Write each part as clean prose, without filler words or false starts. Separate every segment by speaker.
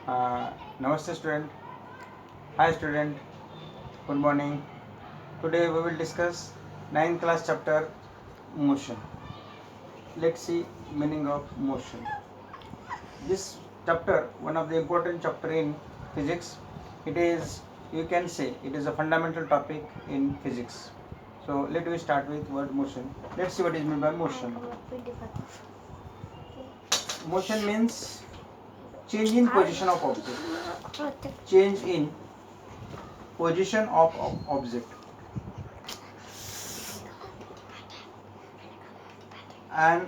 Speaker 1: Namaste student. Hi student. Good morning. Today we will discuss 9th class chapter motion. Let's see meaning of motion. This chapter, one of the important chapter in physics. It is, you can say, it is a fundamental topic in physics. So let me start with word motion. Let's see what is meant by motion. Motion means change in position of object. Change in position of object. And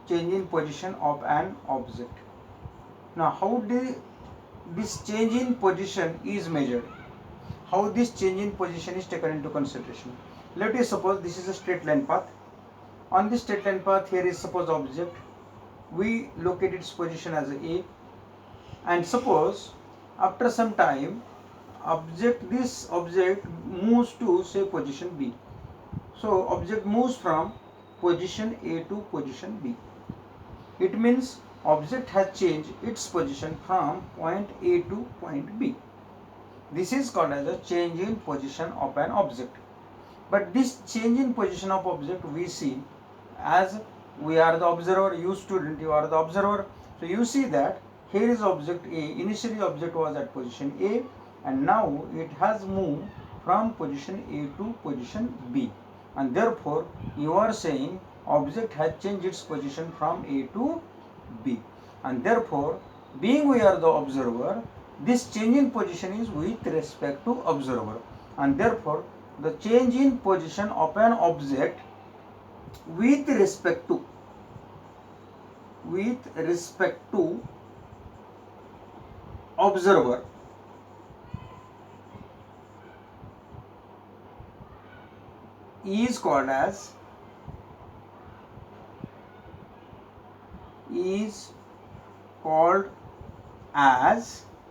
Speaker 1: change in position of an object. Now, how this change in position is measured? How this change in position is taken into consideration? Let us suppose this is a straight line path. On this straight line path, here is suppose object. We locate its position as A, and suppose after some time, this object moves to say position B. So object moves from position A to position B. It means object has changed its position from point A to point B. This is called as a change in position of an object. But this change in position of object we see as we are the observer, you student, you are the observer. So you see that here is object A. Initially object was at position A and now it has moved from position A to position B. And therefore you are saying object has changed its position from A to B. And therefore, being we are the observer, this change in position is with respect to observer. And therefore, the change in position of an object with respect to observer is called as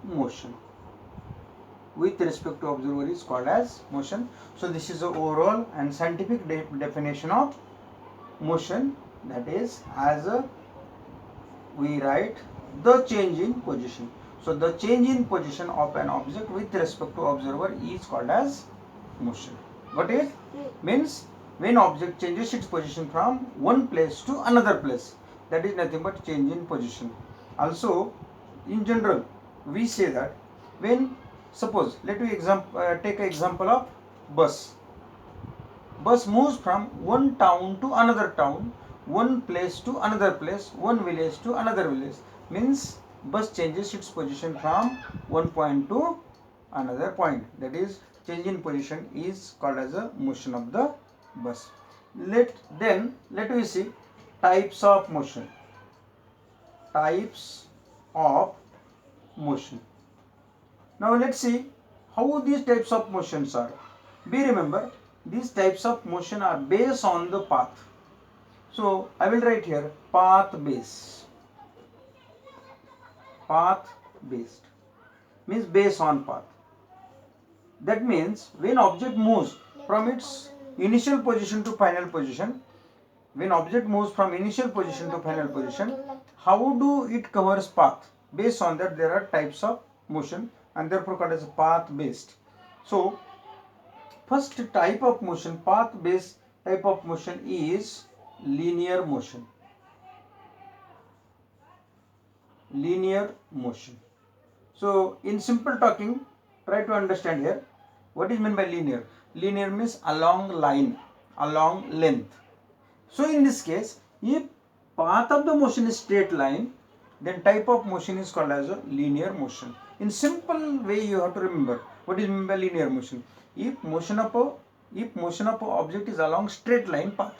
Speaker 1: motion. With respect to observer is called as motion. So this is the overall and scientific definition of motion, that is as we write the change in position. So the change in position of an object with respect to observer is called as motion. Got it? Means when object changes its position from one place to another place, that is nothing but change in position. Also, in general, we say that when suppose let me take an example of bus. Bus moves from one town to another town, one place to another place, one village to another village. Means bus changes its position from one point to another point. That is change in position is called as a motion of the bus. Let we see types of motion. Types of motion. Now let's see how these types of motions are. Be remember, these types of motion are based on the path. So I will write here path based. Path based means based on path. That means when object moves from its initial position to final position, how do it covers path? Based on that there are types of motion and therefore called as path based. So first type of motion, path based type of motion is linear motion. Linear motion. So in simple talking, try to understand here what is meant by linear. Linear means along line, along length. So in this case, if path of the motion is straight line, then type of motion is called as a linear motion. In simple way, you have to remember what is meant by linear motion. If motion of a object is along straight line path,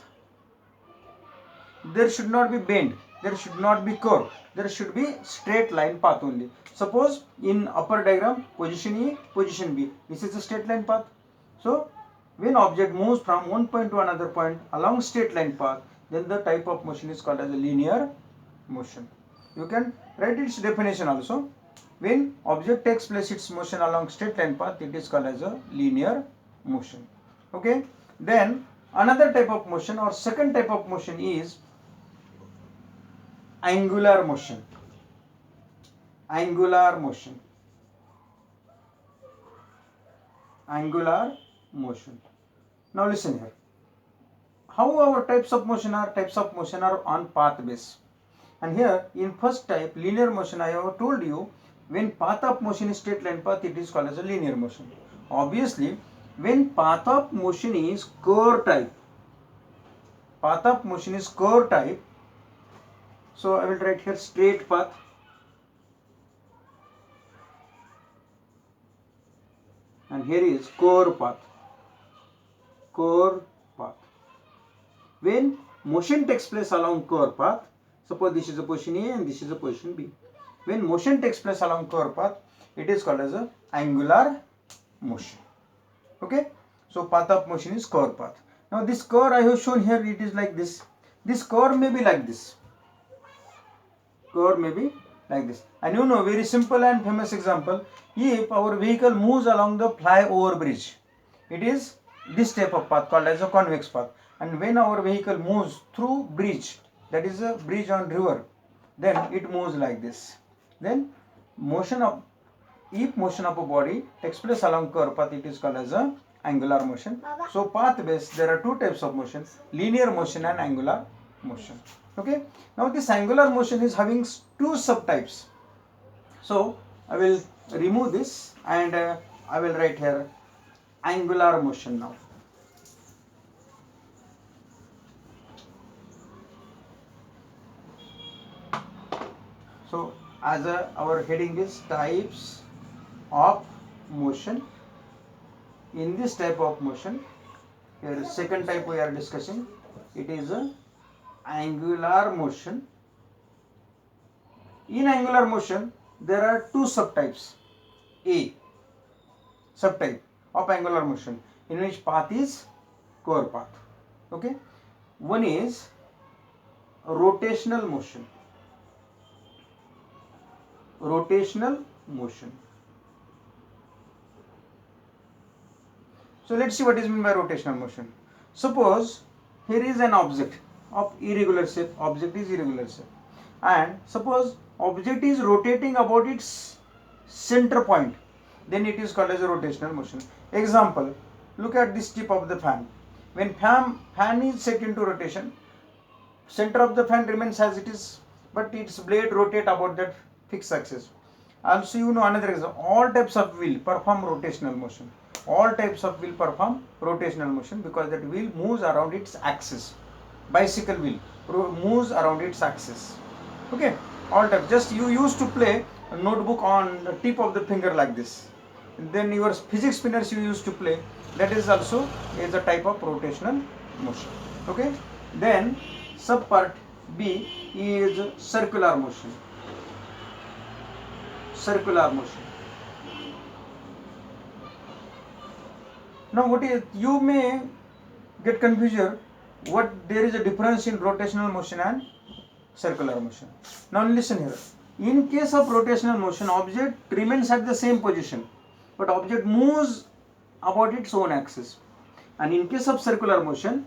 Speaker 1: there should not be bend, there should not be curve, there should be straight line path only. Suppose in upper diagram, position A, position B, this is a straight line path. So when object moves from one point to another point along straight line path, then the type of motion is called as a linear motion. You can write its definition also. When object takes place its motion along straight line path, it is called as a linear motion. Okay. Then another type of motion or second type of motion is angular motion. angular motion. Angular motion. Now listen here. How our types of motion are? Types of motion are on path base. And here in first type, linear motion, I have told you, when path of motion is straight line path, it is called as a linear motion. Obviously, when path of motion is curve type, path of motion is curve type, so I will write here straight path. And here is curve path. Curve path. When motion takes place along curve path, suppose this is a position A and this is a position B. When motion takes place along curve path, it is called as a angular motion. Okay. So path of motion is curve path. Now this curve I have shown here, it is like this. This curve may be like this. Curve may be like this. And you know, very simple and famous example, if our vehicle moves along the flyover bridge, it is this type of path called as a convex path. And when our vehicle moves through bridge, that is a bridge on river, then it moves like this. Then if motion of a body takes place along curve path, it is called as a angular motion. So path base, there are two types of motion, linear motion and angular motion. Okay. Now this angular motion is having two subtypes. So I will remove this and I will write here angular motion now. So as our heading is types of motion. In this type of motion, here second type we are discussing, it is a angular motion. In angular motion, there are two subtypes. A subtype of angular motion in which path is curve path. Okay. One is rotational motion. Rotational motion. So let's see what is meant by rotational motion. Suppose here is an object of irregular shape. Object is irregular shape. And suppose object is rotating about its center point, then it is called as a rotational motion. Example, look at this tip of the fan. When fan is set into rotation, center of the fan remains as it is, but its blade rotate about that fixed axis. Also, you know another example, all types of wheel perform rotational motion. All types of wheel perform rotational motion because that wheel moves around its axis. Bicycle wheel moves around its axis. Okay, all types. Just you used to play a notebook on the tip of the finger like this. And then your physics spinners you used to play. That is also a type of rotational motion. Okay. Then subpart B is circular motion. Circular motion. Now what is, you may get confused here, what there is a difference in rotational motion and circular motion. Now listen here. In case of rotational motion, object remains at the same position, but object moves about its own axis. And in case of circular motion,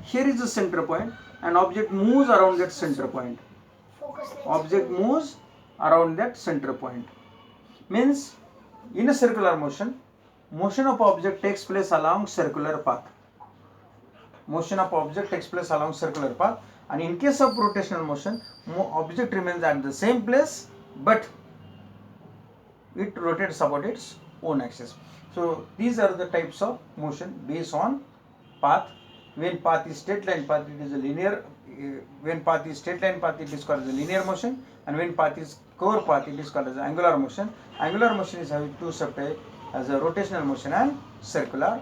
Speaker 1: here is the center point and object moves around that center point. Object moves around that center point. Means in a circular motion, motion of object takes place along circular path. Motion of object takes place along circular path, and in case of rotational motion, object remains at the same place, but it rotates about its own axis. So these are the types of motion based on path. When path is straight line path, it is a linear. When path is straight line path, it is called as a linear motion, and when path is curve path, it is called as angular motion. Angular motion is having two subtypes as a rotational motion and circular